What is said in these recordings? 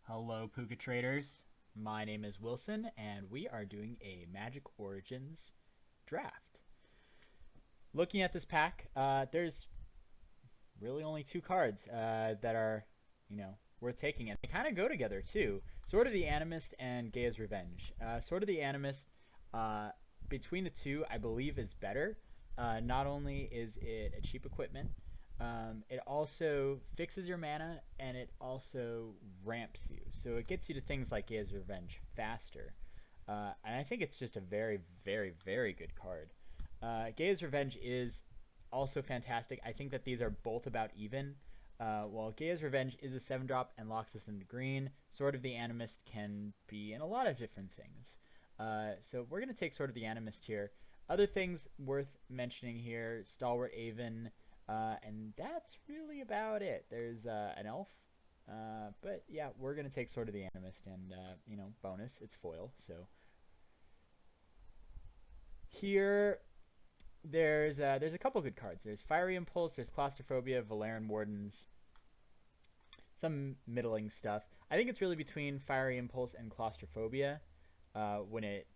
Hello, Pucatraders. My name is Wilson, and we are doing a Magic Origins draft. Looking at this pack, there's really only two cards that are, worth taking, and they kind of go together too. Sword of the Animist and Gaia's Revenge. Sword of the Animist, uh, between the two, I believe is better. Not only is it a cheap equipment, it also fixes your mana and it also ramps you. So it gets you to things like Gaia's Revenge faster. And I think it's just a very, very, very good card. Gaia's Revenge is also fantastic. I think that these are both about even. While Gaia's Revenge is a 7-drop and locks us into green, Sword of the Animist can be in a lot of different things. So we're going to take Sword of the Animist here. Other things worth mentioning here, Stalwart Aven, and that's really about it. There's an elf, but yeah, we're going to take Sword of the Animist, and, bonus, it's foil, so. Here, there's a couple good cards. There's Fiery Impulse, there's Claustrophobia, Valerian Wardens, some middling stuff. I think it's really between Fiery Impulse and Claustrophobia when it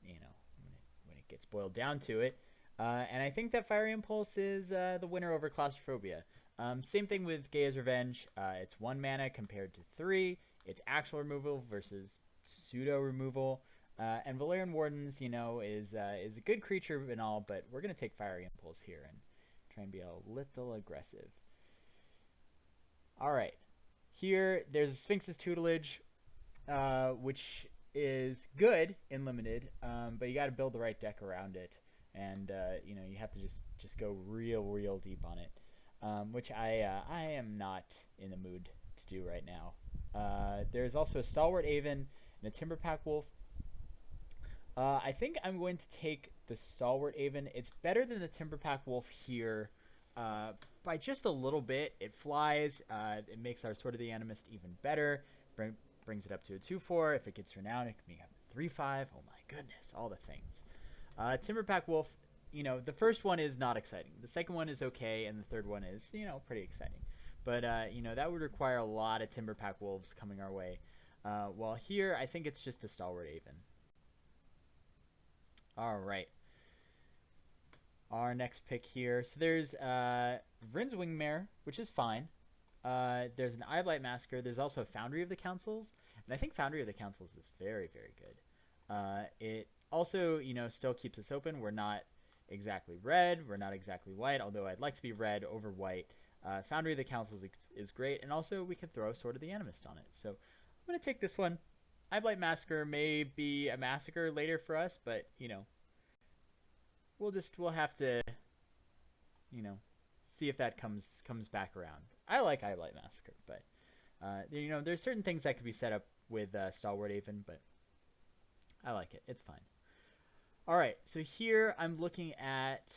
gets boiled down to it. And I think that Fiery Impulse is the winner over Claustrophobia. Same thing with Gaia's Revenge. It's 1 mana compared to 3. It's actual removal versus pseudo removal. And Valerian Wardens, is a good creature and all, but we're going to take Fiery Impulse here and try and be a little aggressive. All right. Here, there's Sphinx's Tutelage, which is good in Limited, but you got to build the right deck around it. And, you have to just go real deep on it, which I am not in the mood to do right now. There's also a Stalwart Aven and a Timberpack Wolf. I think I'm going to take the Stalwart Aven. It's better than the Timberpack Wolf here by just a little bit. It flies. It makes our Sword of the Animist even better. Brings it up to a 2/4. If it gets renowned, it can become a 3/5. Oh my goodness, all the things. Timberpack Wolf, the first one is not exciting. The second one is okay, and the third one is, pretty exciting. But, that would require a lot of Timberpack Wolves coming our way. While here, I think it's just a Stalwart Aven. All right. Our next pick here. So there's Vryn's Wingmare, which is fine. There's an Eye of Light Massacre. There's also a Foundry of the Councils. And I think Foundry of the Councils is very, very good. It also, still keeps us open. We're not exactly red. We're not exactly white, although I'd like to be red over white. Foundry of the Councils is great. And also, we could throw Sword of the Animist on it. So I'm going to take this one. Eye of Light Massacre may be a massacre later for us, but, we'll have to, see if that comes back around. I like Eye of Light Massacre, but, there's certain things that could be set up with Stalwart Aven, but I like it. It's fine. All right, so here I'm looking at,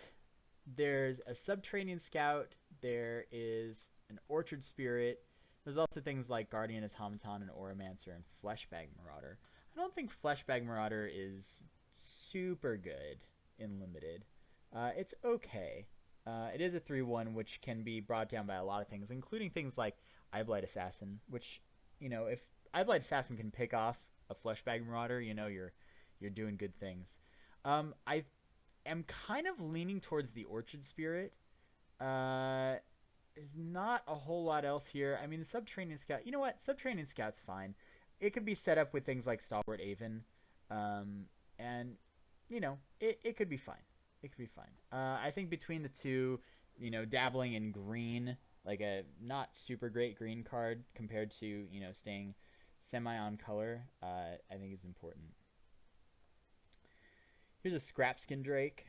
there's a Subterranean Scout, there is an Orchard Spirit, there's also things like Guardian Automaton and Oromancer and Fleshbag Marauder. I don't think Fleshbag Marauder is super good in Limited. It's okay. It is a 3/1, which can be brought down by a lot of things, including things like Eyeblight Assassin, which, if Eyeblight Assassin can pick off a Fleshbag Marauder, you're doing good things. I am kind of leaning towards the Orchard Spirit. There's not a whole lot else here. I mean, the Subterranean Scout, you know what? Subterranean Scout's fine. It could be set up with things like Stalwart Aven, and, it could be fine. It could be fine. I think between the two, dabbling in green, like a not super great green card compared to, staying semi-on color, I think is important. Here's a Scrapskin Drake,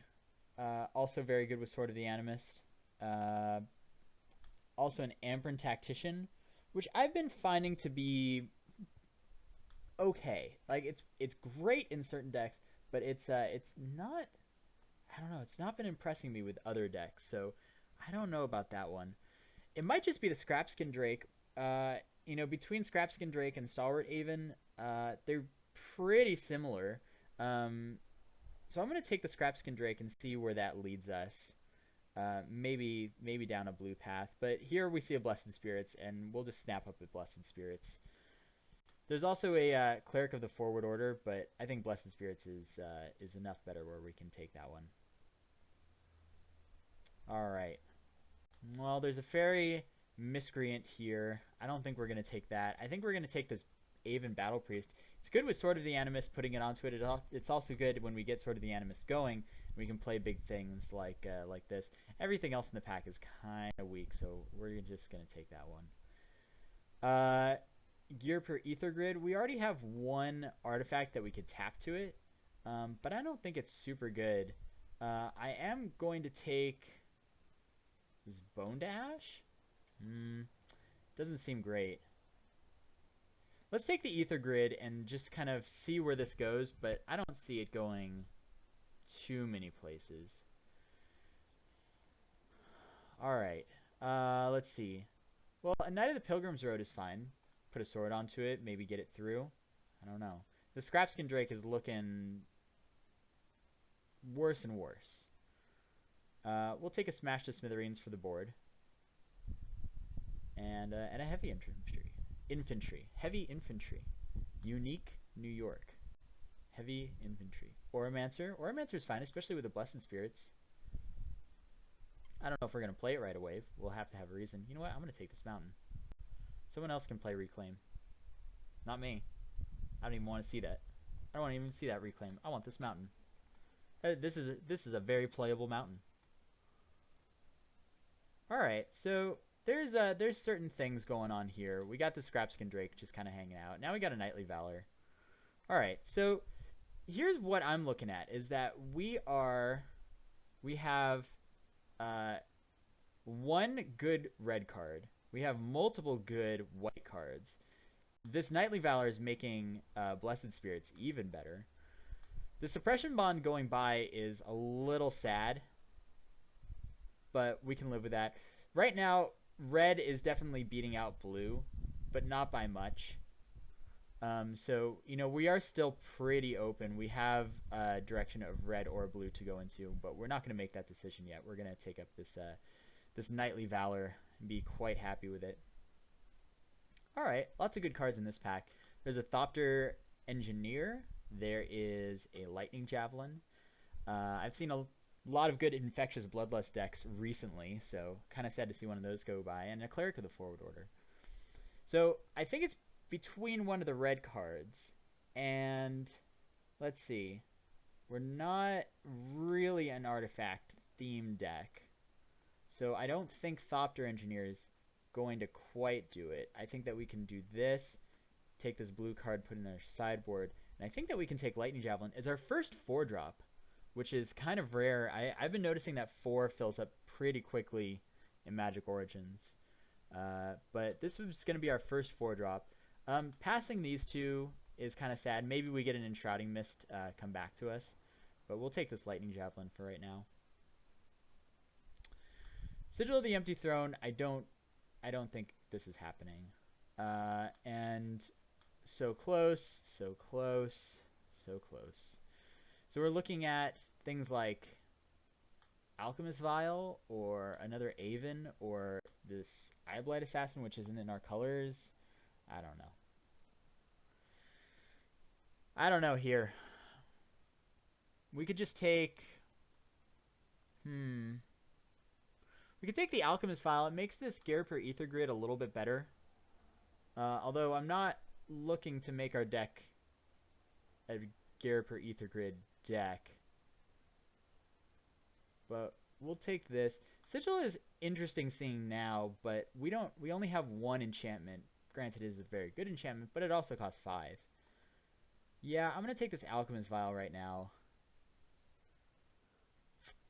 also very good with Sword of the Animist. Also an Ambren Tactician, which I've been finding to be okay. Like, it's great in certain decks, but it's not, I don't know, it's not been impressing me with other decks, so I don't know about that one. It might just be the Scrapskin Drake. Between Scrapskin Drake and Stalwart Aven, they're pretty similar. So I'm going to take the Scrapskin Drake and see where that leads us. Maybe down a blue path. But here we see a Blessed Spirits, and we'll just snap up with Blessed Spirits. There's also a Cleric of the Forward Order, but I think Blessed Spirits is enough better where we can take that one. All right. Well, there's a Fairy Miscreant here. I don't think we're going to take that. I think we're going to take this Aven Battle Priest. It's good with Sword of the Animus, putting it onto it. It's also good when we get Sword of the Animus going. We can play big things like this. Everything else in the pack is kind of weak, so we're just going to take that one. Gear per Ether Grid. We already have one artifact that we could tap to it, but I don't think it's super good. I am going to take this Bone Dash. Doesn't seem great. Let's take the Ether Grid and just kind of see where this goes, but I don't see it going too many places. Alright, let's see. Well, a Knight of the Pilgrim's Road is fine. Put a sword onto it, maybe get it through. I don't know. The Scrapskin Drake is looking worse and worse. We'll take a Smash to Smithereens for the board. And a Heavy Infantry. Heavy Infantry. Unique New York. Heavy Infantry. Oromancer. Oromancer's fine, especially with the Blessed Spirits. I don't know if we're going to play it right away. We'll have to have a reason. You know what? I'm going to take this mountain. Someone else can play Reclaim. Not me. I don't even want to see that. I don't want to even see that Reclaim. I want this mountain. This is a very playable mountain. Alright, so there's certain things going on here. We got the Scrapskin Drake just kind of hanging out. Now we got a Knightly Valor. Alright, so here's what I'm looking at, is that we have one good red card. We have multiple good white cards. This Knightly Valor is making Blessed Spirits even better. The Suppression Bond going by is a little sad, but we can live with that. Right now, red is definitely beating out blue, but not by much. So, you know, we are still pretty open. We have a direction of red or blue to go into, but we're not going to make that decision yet. We're going to take up this Knightly Valor and be quite happy with it. Alright, lots of good cards in this pack. There's a Thopter Engineer. There is a Lightning Javelin. I've seen a lot of good Infectious Bloodlust decks recently, so kind of sad to see one of those go by. And a Cleric of the Forward Order. So I think it's between one of the red cards and, let's see, we're not really an artifact themed deck, so I don't think Thopter Engineer is going to quite do it. I think that we can do this, take this blue card, put it in our sideboard, and I think that we can take Lightning Javelin as our first 4-drop, which is kind of rare. I've been noticing that 4 fills up pretty quickly in Magic Origins, but this was going to be our first 4-drop. Passing these two is kind of sad. Maybe we get an Enshrouding Mist come back to us, but we'll take this Lightning Javelin for right now. Sigil of the Empty Throne, I don't think this is happening. And so close, so close, so close. So we're looking at things like Alchemist Vial or another Aven or this Eyeblight Assassin, which isn't in our colors. I don't know. I don't know here. We could just take... We could take the Alchemist Vial. It makes this Gear per Ether Grid a little bit better. Although I'm not looking to make our deck a Gear per Ether Grid deck. But we'll take this. Sigil is interesting seeing now, but we only have one enchantment. Granted, it is a very good enchantment, but it also costs 5. Yeah, I'm going to take this Alchemist Vial right now.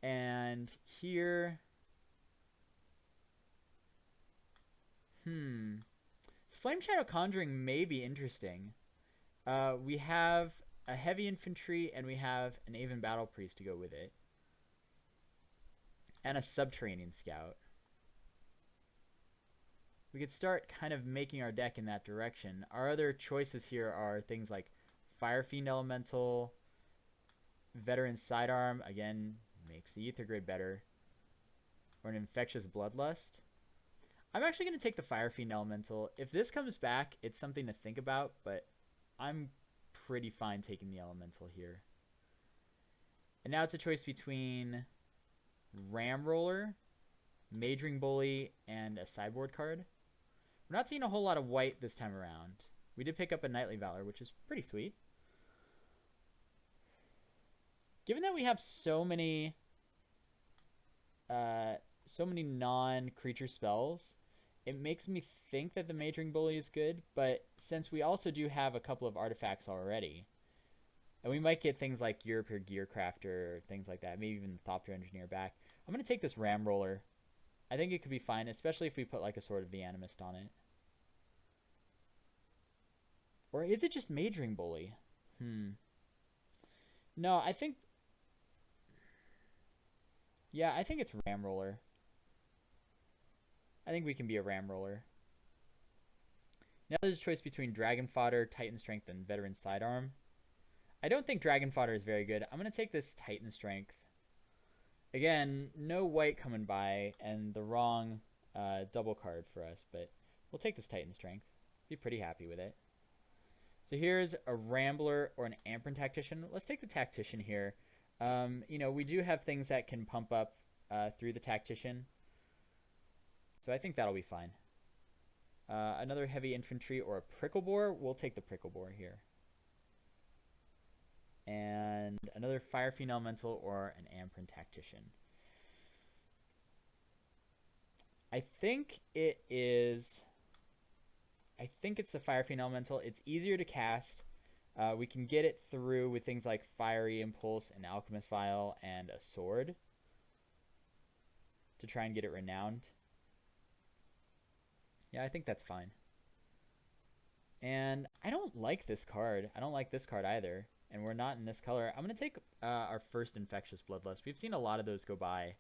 And here... Flame Shadow Conjuring may be interesting. We have a Heavy Infantry, and we have an Aven Battle Priest to go with it. And a Subterranean Scout. We could start kind of making our deck in that direction. Our other choices here are things like Fire Fiend Elemental, Veteran Sidearm, again, makes the Ether Grid better, or an Infectious Bloodlust. I'm actually going to take the Fire Fiend Elemental. If this comes back, it's something to think about, but I'm pretty fine taking the Elemental here. And now it's a choice between Ramroller, Majoring Bully, and a sideboard card. We're not seeing a whole lot of white this time around. We did pick up a Knightly Valor, which is pretty sweet. Given that we have so many non-creature spells, it makes me think that the Majoring Bully is good, but since we also do have a couple of artifacts already, and we might get things like Europe or Gearcrafter or things like that, maybe even Thopter Engineer back, I'm going to take this Ramroller. I think it could be fine, especially if we put like a Sword of the Animist on it. Or is it just Majoring Bully? No, I think... Yeah, I think it's Ramroller. I think we can be a Ramroller. Now there's a choice between Dragon Fodder, Titan Strength, and Veteran Sidearm. I don't think Dragon Fodder is very good. I'm going to take this Titan Strength. Again, no white coming by, and the wrong double card for us, but we'll take this Titan Strength. Be pretty happy with it. So here's a Rambler or an Amperin Tactician. Let's take the Tactician here. You know, we do have things that can pump up through the Tactician. So I think that'll be fine. Another Heavy Infantry or a Prickle Boar. We'll take the Prickle Boar here. And another Fire Fiend Elemental or an Amperin Tactician. I think it is... I think it's the Fire Fiend Elemental. It's easier to cast. We can get it through with things like Fiery Impulse, an Alchemist Vial, and a Sword to try and get it renowned. Yeah, I think that's fine. And I don't like this card. I don't like this card either. And we're not in this color. I'm going to take our first Infectious Bloodlust. We've seen a lot of those go by.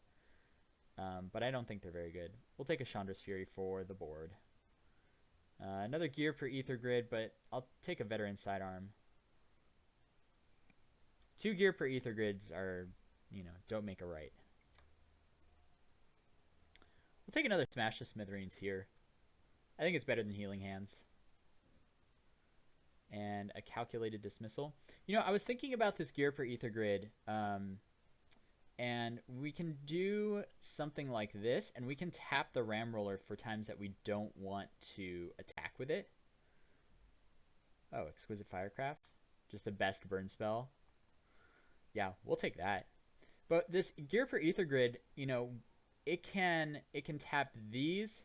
But I don't think they're very good. We'll take a Chandra's Fury for the board. Another Gear per Ether Grid, but I'll take a Veteran Sidearm. 2 Gear per Ether Grids are, you know, don't make a right. We'll take another Smash the Smithereens here. I think it's better than Healing Hands. And a Calculated Dismissal. You know, I was thinking about this Gear per Ether Grid, and we can do something like this, and we can tap the Ramroller for times that we don't want to attack with it. Oh, Exquisite Firecraft. Just the best burn spell. Yeah, we'll take that. But this Gear per Ether Grid, you know, it can tap these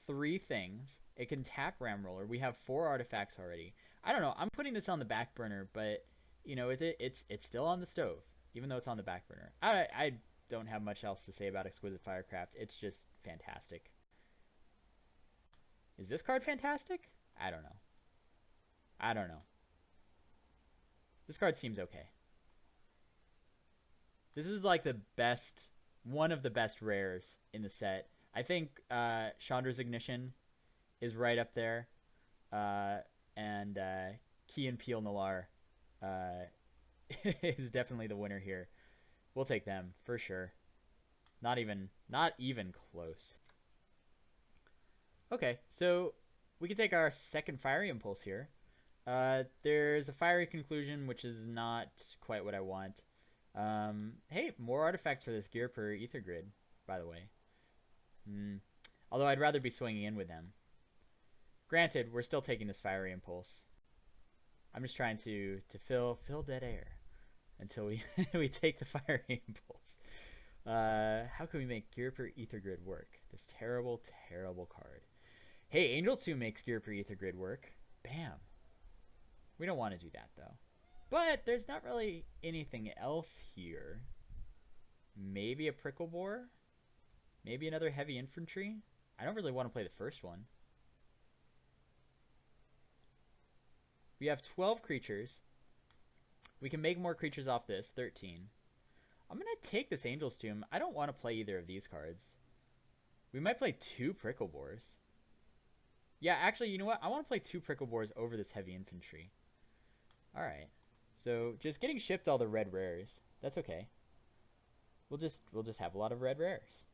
3 things. It can tap Ramroller. We have 4 artifacts already. I don't know. I'm putting this on the back burner, but, you know, it's still on the stove. Even though it's on the back burner. I don't have much else to say about Exquisite Firecraft. It's just fantastic. Is this card fantastic? I don't know. I don't know. This card seems okay. This is like the best, one of the best rares in the set. I think Chandra's Ignition is right up there. And Key and Peel Nalar is definitely the winner here. We'll take them for sure. Not even close. Okay, so we can take our second Fiery Impulse here. There's a Fiery Conclusion, which is not quite what I want. Hey, more artifacts for this Gear per Ether Grid, by the way. Although I'd rather be swinging in with them. Granted, we're still taking this Fiery Impulse. I'm just trying to fill dead air until we we take the Fiery Impulse. How can we make Gear per Ether Grid work? This terrible, terrible card. Hey, Angel 2 makes Gear per Ether Grid work. Bam. We don't want to do that, though. But there's not really anything else here. Maybe a Prickle Boar? Maybe another Heavy Infantry? I don't really want to play the first one. We have 12 creatures. We can make more creatures off this, 13. I'm going to take this Angel's Tomb. I don't want to play either of these cards. We might play 2 Prickle Boars. Yeah, actually, you know what? I want to play 2 Prickle Boars over this Heavy Infantry. Alright. So, just getting shipped all the red rares. That's okay. We'll just have a lot of red rares.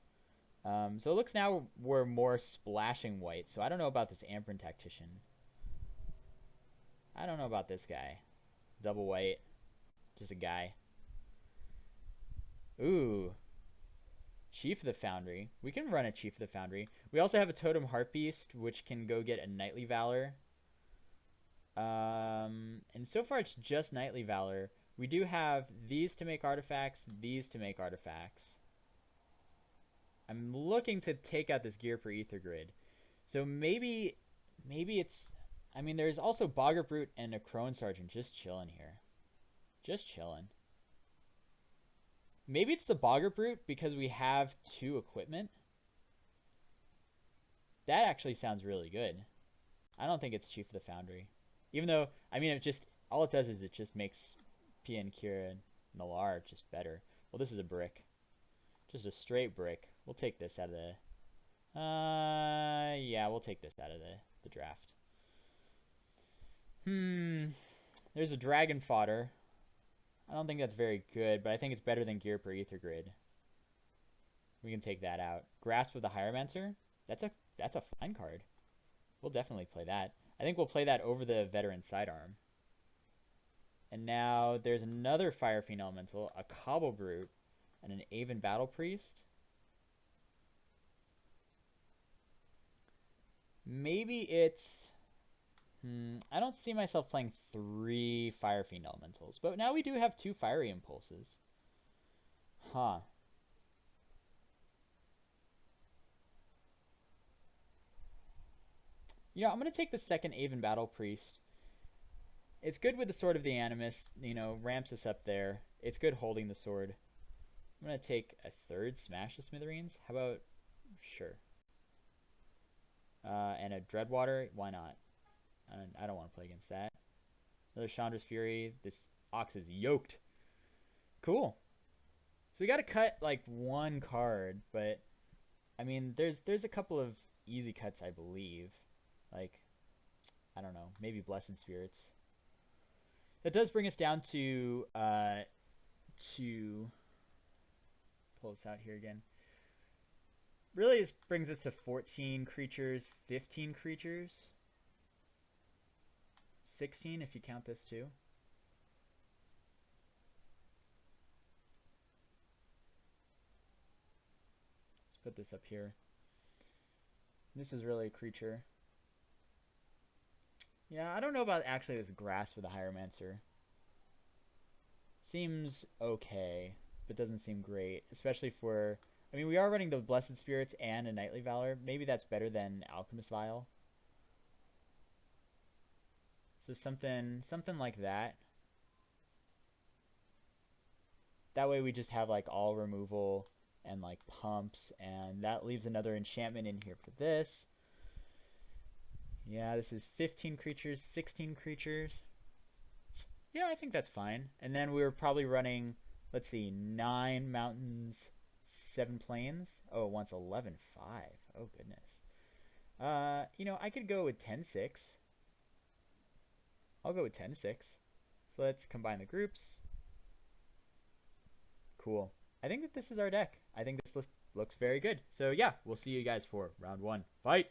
So it looks now we're more splashing white. So I don't know about this Amperin Tactician. I don't know about this guy. Double white. Just a guy. Ooh. Chief of the Foundry. We can run a Chief of the Foundry. We also have a Totem Heartbeast, which can go get a Knightly Valor. And so far it's just Knightly Valor. We do have these to make artifacts, these to make artifacts. I'm looking to take out this Gear per Ether Grid. So maybe it's... I mean, there's also Boggart Brute and a Crone Sergeant just chilling here. Just chilling. Maybe it's the Boggart Brute because we have 2 equipment. That actually sounds really good. I don't think it's Chief of the Foundry. Even though, I mean, it just... all it does is it just makes Pia, Kira, and Nalar just better. Well, this is a brick. Just a straight brick. We'll take this out of the... yeah, we'll take this out of the draft. There's a Dragon Fodder. I don't think that's very good, but I think it's better than Gear per Ether Grid. We can take that out. Grasp of the Hieromancer. That's a fine card. We'll definitely play that. I think we'll play that over the Veteran Sidearm. And now there's another Fire Fiend Elemental, a Cobble Brute, and an Aven Battle Priest. Maybe it's... I don't see myself playing 3 Fire Fiend Elementals. But now we do have 2 Fiery Impulses. Huh. You know, I'm going to take the second Aven Battle Priest. It's good with the Sword of the Animus. You know, ramps us up there. It's good holding the sword. I'm going to take a 3rd Smash the Smithereens. How about... Sure. And a Dreadwater. Why not? I don't want to play against that. Another Chandra's Fury. This Ox is yoked. Cool. So we got to cut like 1 card, but I mean, there's a couple of easy cuts, I believe. Like, I don't know, maybe Blessed Spirits. That does bring us down to pull this out here again. Really, this brings us to 14 creatures, 15 creatures. 16 if you count this too. Let's put this up here. This is really a creature. Yeah, I don't know about actually this Grasp of the Hieromancer. Seems okay, but doesn't seem great. Especially for... I mean, we are running the Blessed Spirits and a Knightly Valor. Maybe that's better than Alchemist Vial. So something like that. That way we just have like all removal and like pumps, and that leaves another enchantment in here for this. Yeah, this is 15 creatures, 16 creatures. Yeah, I think that's fine. And then we were probably running, let's see, 9 mountains, 7 plains. Oh, it wants 11-5. Oh, goodness. You know, I could go with 10-6. I'll go with 10-6. So let's combine the groups. Cool. I think that this is our deck. I think this looks very good. So yeah, we'll see you guys for round 1. Fight!